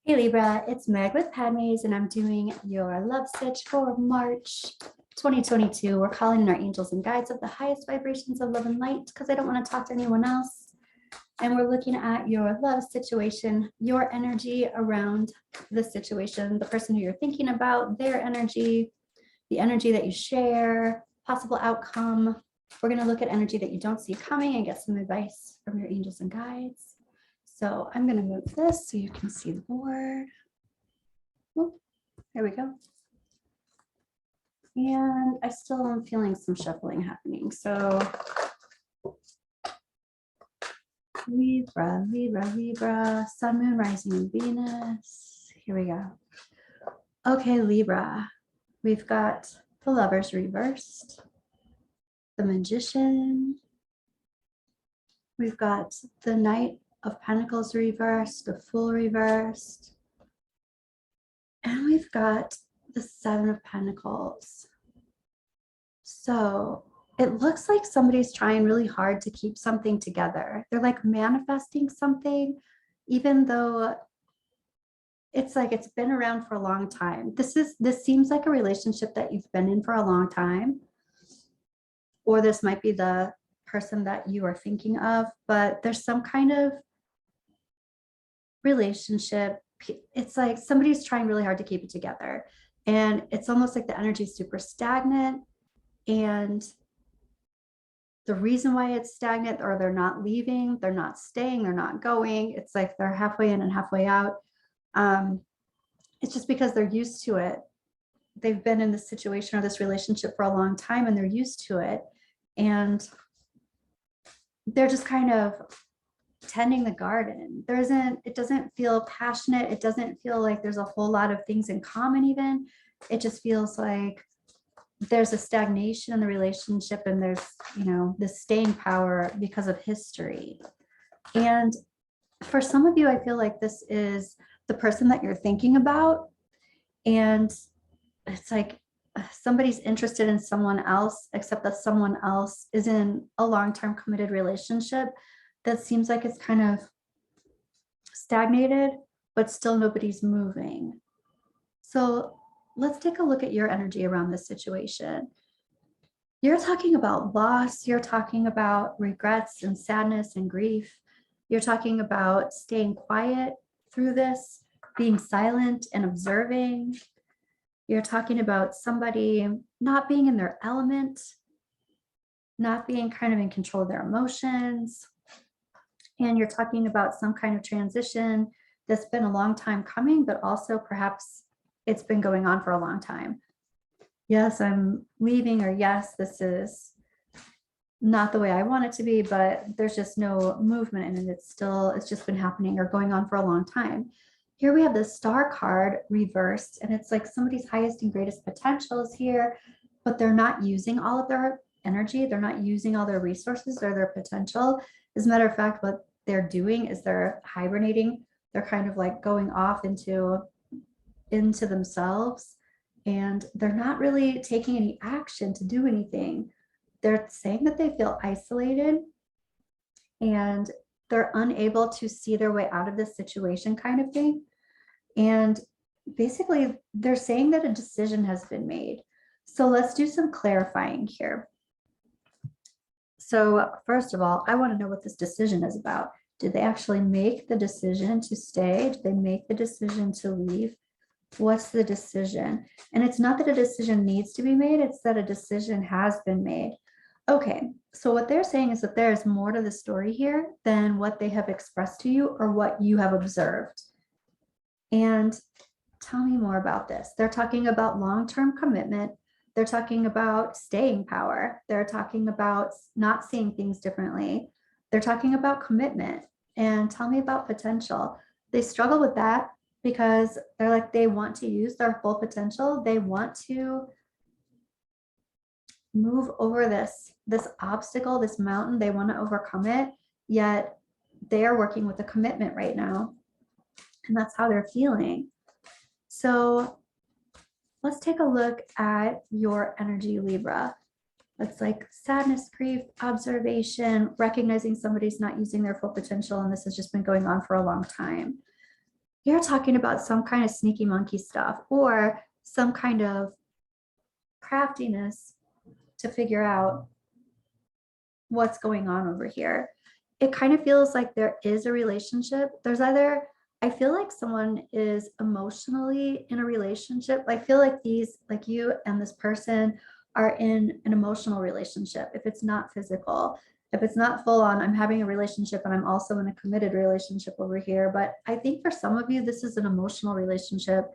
Hey Libra, it's Meg with Padmes, and I'm doing your Love Sitch for March 2022. We're calling in our angels and guides of the highest vibrations of love and light because I don't want to talk to anyone else. And we're looking at your love situation, your energy around the situation, the person who you're thinking about, their energy, the energy that you share, possible outcome. We're going to look at energy that you don't see coming and get some advice from your angels and guides. So I'm going to move this so you can see the board. Whoop, there we go. And I still am feeling some shuffling happening. So Libra, Libra, Libra, Sun, Moon, Rising, and Venus. Here we go. Okay, Libra, we've got the Lovers reversed, the Magician. We've got the Knight of Pentacles reversed, the Fool reversed. And we've got the Seven of Pentacles. So it looks like somebody's trying really hard to keep something together. They're like manifesting something, even though it's like it's been around for a long time. This seems like a relationship that you've been in for a long time, or this might be the person that you are thinking of, but there's some kind of relationship. It's like somebody's trying really hard to keep it together, and it's almost like the energy is super stagnant. And the reason why it's stagnant, or they're not leaving, they're not staying, they're not going, it's like they're halfway in and halfway out. It's just because they're used to it. They've been in this situation or this relationship for a long time, and they're used to it, and they're just kind of tending the garden. It doesn't feel passionate. It doesn't feel like there's a whole lot of things in common even. It just feels like there's a stagnation in the relationship, and there's, this staying power because of history. And for some of you, I feel like this is the person that you're thinking about. And it's like somebody's interested in someone else, except that someone else is in a long-term committed relationship that seems like it's kind of stagnated, but still nobody's moving. So let's take a look at your energy around this situation. You're talking about loss. You're talking about regrets and sadness and grief. You're talking about staying quiet through this, being silent and observing. You're talking about somebody not being in their element, not being kind of in control of their emotions. And you're talking about some kind of transition that's been a long time coming, but also perhaps it's been going on for a long time. Yes, I'm leaving, or yes, this is not the way I want it to be, but there's just no movement in it. It's just been happening or going on for a long time. Here we have the Star card reversed, and it's like somebody's highest and greatest potential is here, but they're not using all of their energy. They're not using all their resources or their potential. As a matter of fact, what they're doing is they're hibernating. They're kind of like going off into themselves, and they're not really taking any action to do anything. They're saying that they feel isolated, and they're unable to see their way out of this situation, kind of thing. And basically, they're saying that a decision has been made. So let's do some clarifying here. So first of all, I want to know what this decision is about. Did they actually make the decision to stay? Did they make the decision to leave? What's the decision? And it's not that a decision needs to be made, it's that a decision has been made. Okay, so what they're saying is that there is more to the story here than what they have expressed to you or what you have observed. And tell me more about this. They're talking about long-term commitment. They're talking about staying power. They're talking about not seeing things differently. They're talking about commitment. And tell me about potential. They struggle with that because they're like, they want to use their full potential. They want to move over this obstacle, this mountain. They want to overcome it, yet they are working with a commitment right now. And that's how they're feeling. So let's take a look at your energy, Libra. It's like sadness, grief, observation, recognizing somebody's not using their full potential, and this has just been going on for a long time. You're talking about some kind of sneaky monkey stuff or some kind of craftiness to figure out what's going on over here. It kind of feels like there is a relationship. There's either, I feel like someone is emotionally in a relationship. I feel like like you and this person are in an emotional relationship. If it's not physical, if it's not full on, I'm having a relationship and I'm also in a committed relationship over here. But I think for some of you, this is an emotional relationship.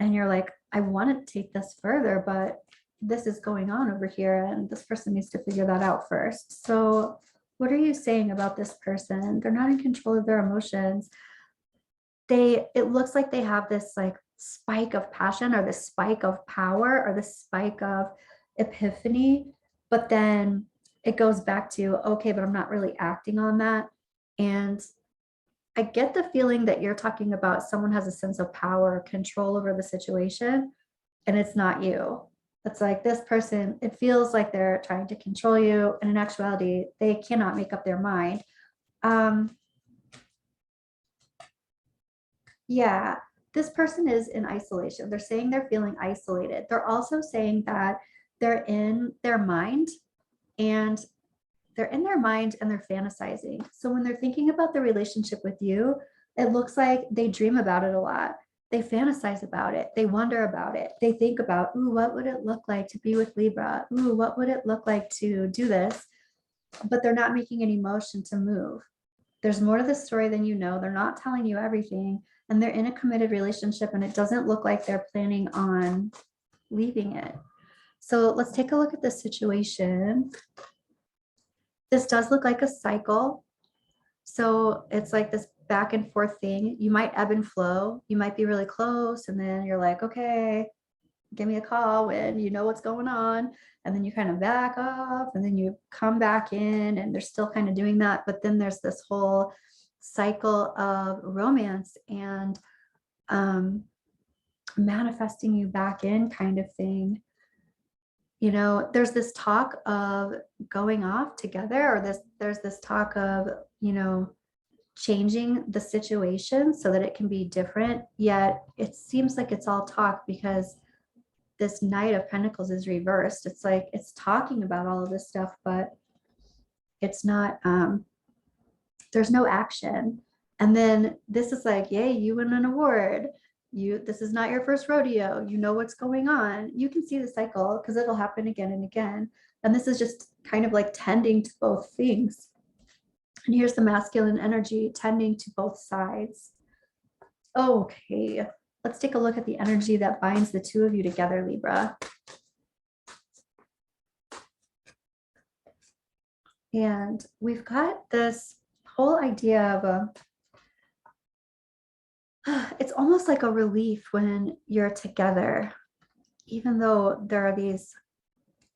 And you're like, I want to take this further, but this is going on over here and this person needs to figure that out first. So what are you saying about this person? They're not in control of their emotions. It looks like they have this like spike of passion or this spike of power or this spike of epiphany, but then it goes back to, okay, but I'm not really acting on that. And I get the feeling that you're talking about someone has a sense of power, control over the situation, and it's not you. It's like this person, it feels like they're trying to control you. And in actuality, they cannot make up their mind. Yeah, this person is in isolation. They're saying they're feeling isolated. They're also saying that they're in their mind and they're fantasizing. So when they're thinking about the relationship with you, it looks like they dream about it a lot. They fantasize about it. They wonder about it. They think about, ooh, what would it look like to be with Libra? Ooh, what would it look like to do this? But they're not making any motion to move. There's more to the story than you know. They're not telling you everything. And they're in a committed relationship and it doesn't look like they're planning on leaving it. So let's take a look at this situation. This does look like a cycle. So it's like this back and forth thing. You might ebb and flow. You might be really close and then you're like, okay, give me a call when you know what's going on. And then you kind of back off and then you come back in and they're still kind of doing that. But then there's this whole cycle of romance and manifesting you back in kind of thing. You know, there's this talk of going off together or there's this talk of, you know, changing the situation so that it can be different. Yet it seems like it's all talk because this Knight of Pentacles is reversed. It's like it's talking about all of this stuff, but it's not, there's no action. And then this is like, yay, you win an award. This is not your first rodeo. You know what's going on. You can see the cycle because it'll happen again and again. And this is just kind of like tending to both things. And here's the masculine energy tending to both sides. Okay, let's take a look at the energy that binds the two of you together, Libra. And we've got this whole idea of it's almost like a relief when you're together, even though there are these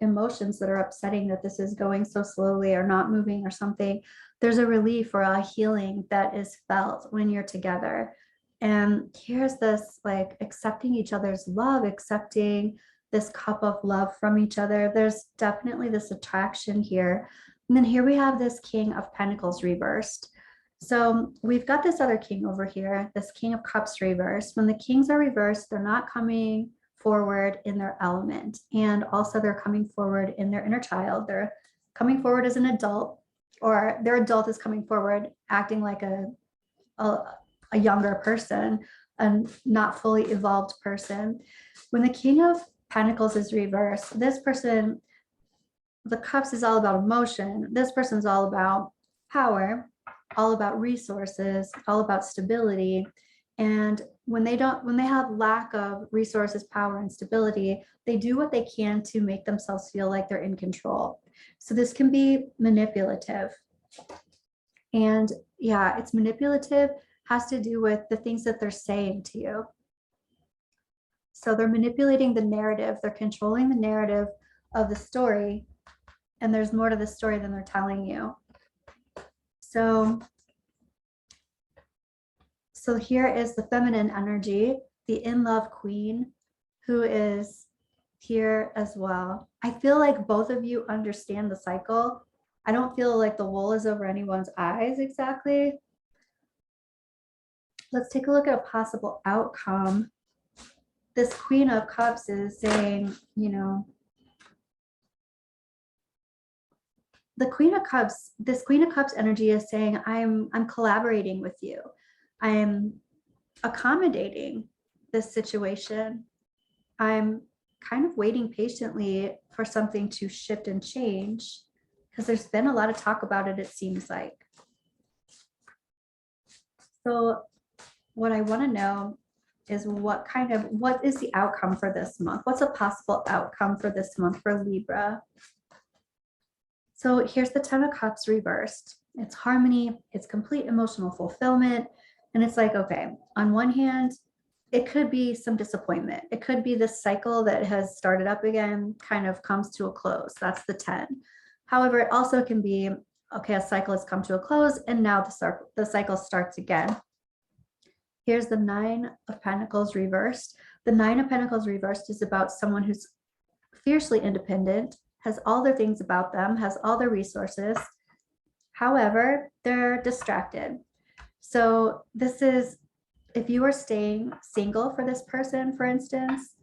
emotions that are upsetting that this is going so slowly or not moving or something. There's a relief or a healing that is felt when you're together. And here's this like accepting each other's love, accepting this cup of love from each other. There's definitely this attraction here. And then here we have this King of Pentacles reversed. So we've got this other king over here, this King of Cups reversed. When the kings are reversed, they're not coming forward in their element. And also they're coming forward in their inner child. They're coming forward as an adult, or their adult is coming forward acting like a younger person, a not fully evolved person. When the King of Pentacles is reversed, this person, the cups is all about emotion. This person's all about power, all about resources, all about stability. And when they have lack of resources, power, and stability, they do what they can to make themselves feel like they're in control. So this can be manipulative. And yeah, it's manipulative, has to do with the things that they're saying to you. So they're manipulating the narrative, they're controlling the narrative of the story, and there's more to the story than they're telling you. So here is the feminine energy, the in-love queen, who is here as well. I feel like both of you understand the cycle. I don't feel like the wool is over anyone's eyes exactly. let's take a look at a possible outcome. This Queen of Cups is saying, you know, the Queen of Cups, this Queen of Cups energy is saying, I'm collaborating with you. I'm accommodating this situation. I'm kind of waiting patiently for something to shift and change, because there's been a lot of talk about it, it seems like. So what I want to know is what is the outcome for this month? What's a possible outcome for this month for Libra? So here's the 10 of Cups reversed. It's harmony, it's complete emotional fulfillment. And it's like, okay, on one hand, it could be some disappointment. It could be this cycle that has started up again, kind of comes to a close. That's the 10. However, it also can be, okay, a cycle has come to a close and now the cycle starts again. Here's the 9 of Pentacles reversed. The 9 of Pentacles reversed is about someone who's fiercely independent, has all their things about them, has all their resources. However, they're distracted. So this is, if you are staying single for this person, for instance,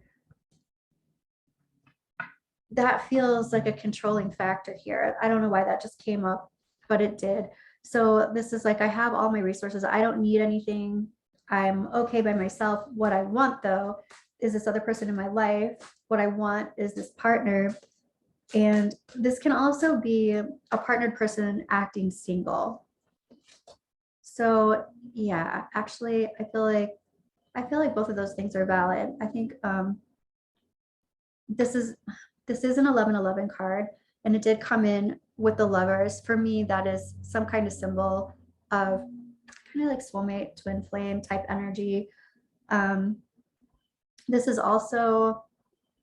that feels like a controlling factor here. I don't know why that just came up, but it did. So this is like, I have all my resources. I don't need anything. I'm okay by myself. What I want though is this other person in my life. What I want is this partner. And this can also be a partnered person acting single. So yeah, actually, I feel like both of those things are valid. I think this is an 1111 card, and it did come in with the Lovers. For me, that is some kind of symbol of kind of like soulmate, twin flame type energy. This is also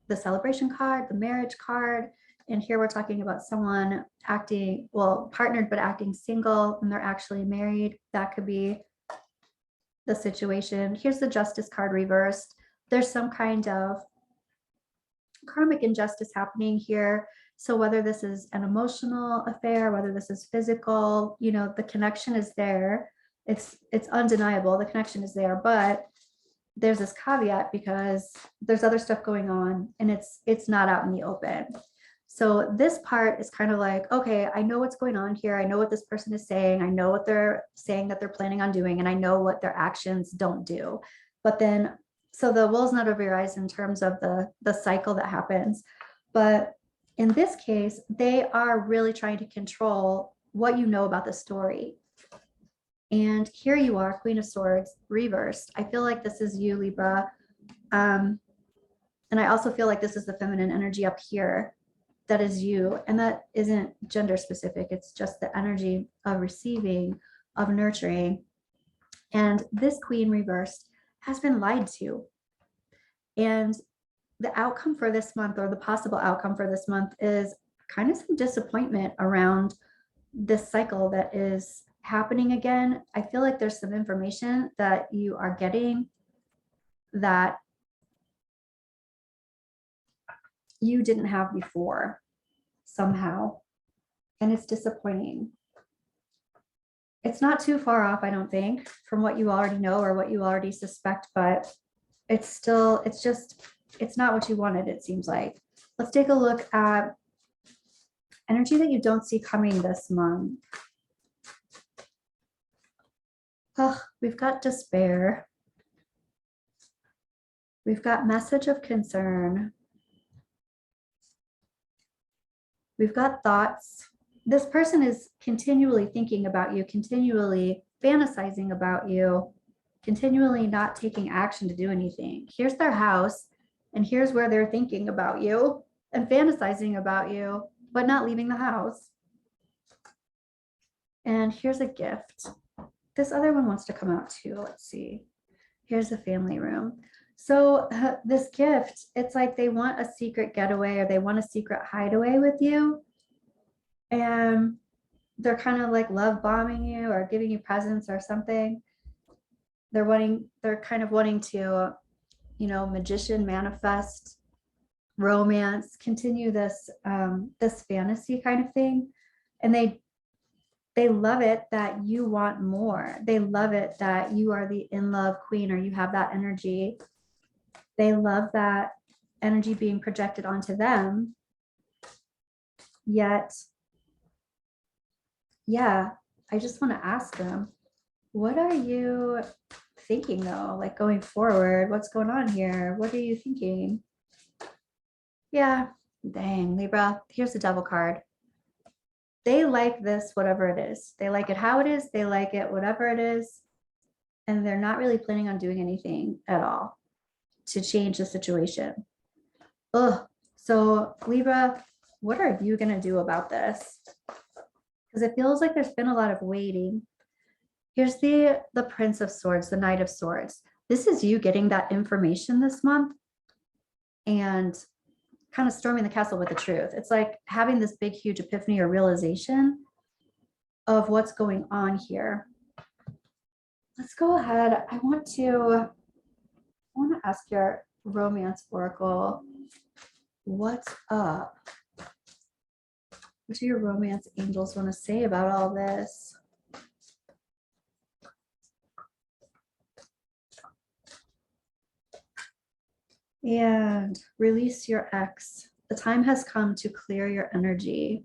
the celebration card, the marriage card. And here we're talking about someone acting, well, partnered, but acting single, and they're actually married. That could be the situation. Here's the Justice card reversed. There's some kind of karmic injustice happening here. So whether this is an emotional affair, whether this is physical, you know, the connection is there. It's undeniable, the connection is there, but there's this caveat because there's other stuff going on and it's not out in the open. So this part is kind of like, okay, I know what's going on here. I know what this person is saying. I know what they're saying that they're planning on doing, and I know what their actions don't do. But then, so the wool's not over your eyes in terms of the cycle that happens. But in this case, they are really trying to control what you know about the story. And here you are, Queen of Swords reversed. I feel like this is you, Libra. And I also feel like this is the feminine energy up here. That is you, and that isn't gender specific. It's just the energy of receiving, of nurturing. And this Queen reversed has been lied to. And the outcome for this month, or the possible outcome for this month, is kind of some disappointment around this cycle that is happening again. I feel like there's some information that you are getting that you didn't have before somehow, and it's disappointing. It's not too far off, I don't think, from what you already know or what you already suspect, but it's not what you wanted, it seems like. Let's take a look at energy that you don't see coming this month. Oh, we've got despair. We've got message of concern. We've got thoughts. This person is continually thinking about you, continually fantasizing about you, continually not taking action to do anything. Here's their house, and here's where they're thinking about you and fantasizing about you, but not leaving the house. And here's a gift. This other one wants to come out too. Let's see. Here's the family room. So this gift, it's like they want a secret getaway, or they want a secret hideaway with you. And they're kind of like love bombing you or giving you presents or something. They're kind of wanting to, you know, magician, manifest, romance, continue this, this fantasy kind of thing. And They love it that you want more. They love it that you are the in love queen, or you have that energy. They love that energy being projected onto them. Yet, yeah, I just want to ask them, what are you thinking though? Like going forward, what's going on here? What are you thinking? Yeah, dang, Libra, here's the devil card. They like this, whatever it is. They like it how it is. They like it, whatever it is. And they're not really planning on doing anything at all to change the situation. Ugh. So Libra, what are you going to do about this? Because it feels like there's been a lot of waiting. Here's the Prince of Swords, the Knight of Swords. This is you getting that information this month and kind of storming the castle with the truth. It's like having this big, huge epiphany or realization of what's going on here. Let's go ahead. I want to ask your romance oracle, what's up? What do your romance angels want to say about all this? And release your ex. The time has come to clear your energy.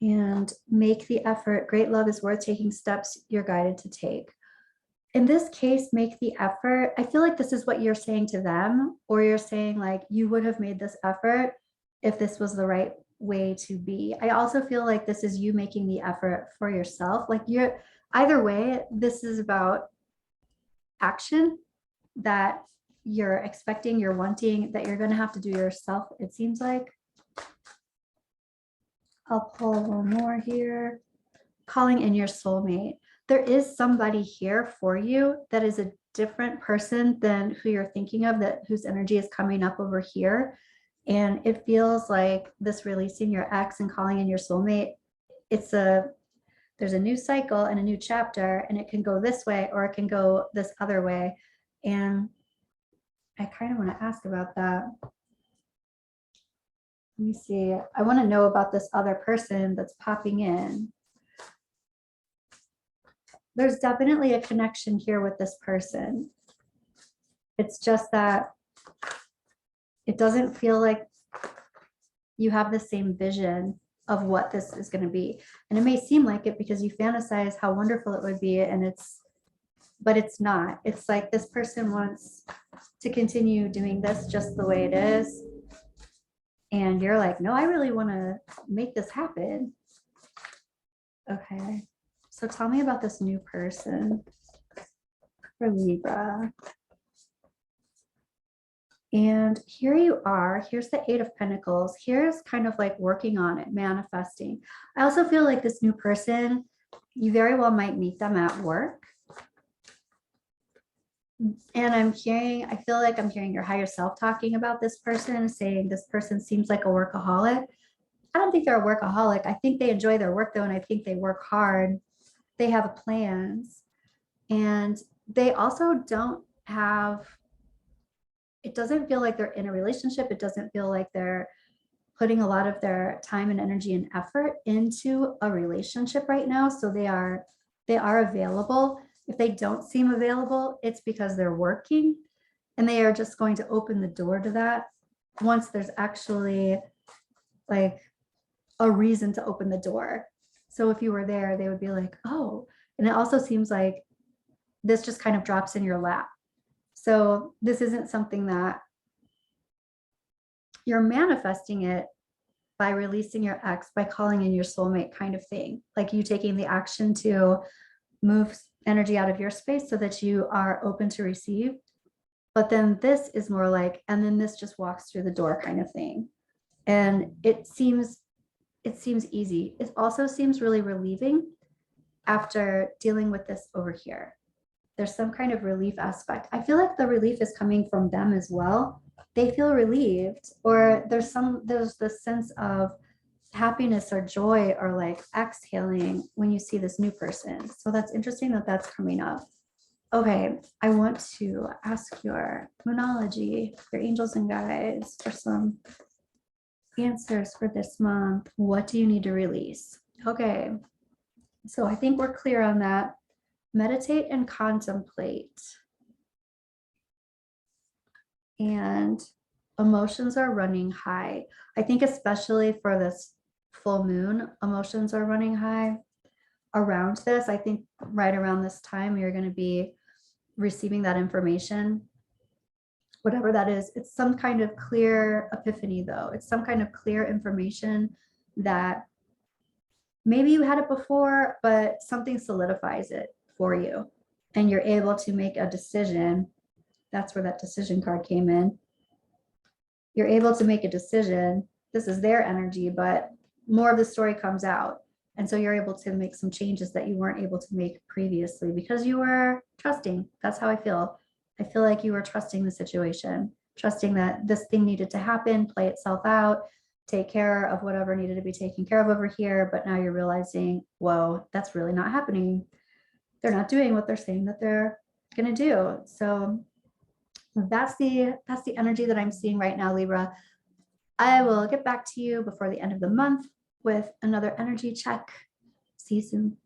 And make the effort. Great love is worth taking steps you're guided to take. In this case, make the effort. I feel like this is what you're saying to them, or you're saying like you would have made this effort if this was the right way to be. I also feel like this is you making the effort for yourself. Like you're either way, this is about action that you're expecting, you're wanting, that you're going to have to do yourself, it seems like. I'll pull one more here. Calling in your soulmate. There is somebody here for you that is a different person than who you're thinking of, that whose energy is coming up over here. And it feels like this releasing your ex and calling in your soulmate, there's a new cycle and a new chapter, and it can go this way or it can go this other way. And I kind of want to ask about that. Let me see. I want to know about this other person that's popping in. There's definitely a connection here with this person. It's just that it doesn't feel like you have the same vision of what this is going to be. And it may seem like it because you fantasize how wonderful it would be, and but it's not. It's like this person wants to continue doing this just the way it is. And you're like, no, I really want to make this happen. Okay. So tell me about this new person for Libra. And here you are. Here's the Eight of Pentacles. Here's kind of like working on it, manifesting. I also feel like this new person, you very well might meet them at work. And I feel like I'm hearing your higher self talking about this person, saying this person seems like a workaholic. I don't think they're a workaholic. I think they enjoy their work though, and I think they work hard. They have plans, and they also don't have, it doesn't feel like they're in a relationship. It doesn't feel like they're putting a lot of their time and energy and effort into a relationship right now. So they are available. If they don't seem available, it's because they're working, and they are just going to open the door to that once there's actually like a reason to open the door. So if you were there, they would be like, oh, and it also seems like this just kind of drops in your lap. So this isn't something that you're manifesting it by releasing your ex, by calling in your soulmate kind of thing, like you taking the action to move energy out of your space so that you are open to receive. But then this is more like, and then this just walks through the door kind of thing. And it seems easy. It also seems really relieving after dealing with this over here. There's some kind of relief aspect. I feel like the relief is coming from them as well. They feel relieved, or there's this sense of happiness or joy, or like exhaling when you see this new person. So that's interesting that that's coming up. Okay, I want to ask your moonology, your angels and guides, for some Answers for this month. What do you need to release? Okay, so I think we're clear on that. Meditate and contemplate. And emotions are running high. I think especially for this full moon, emotions are running high around this. I think right around this time, you're going to be receiving that information, whatever that is. It's some kind of clear epiphany, though. It's some kind of clear information that maybe you had it before, but something solidifies it for you. And you're able to make a decision. That's where that decision card came in. You're able to make a decision. This is their energy, but more of the story comes out. And so you're able to make some changes that you weren't able to make previously because you were trusting. That's how I feel. I feel like you were trusting the situation, trusting that this thing needed to happen, play itself out, take care of whatever needed to be taken care of over here. But now you're realizing, whoa, that's really not happening. They're not doing what they're saying that they're going to do. So that's the energy that I'm seeing right now, Libra. I will get back to you before the end of the month with another energy check. See you soon.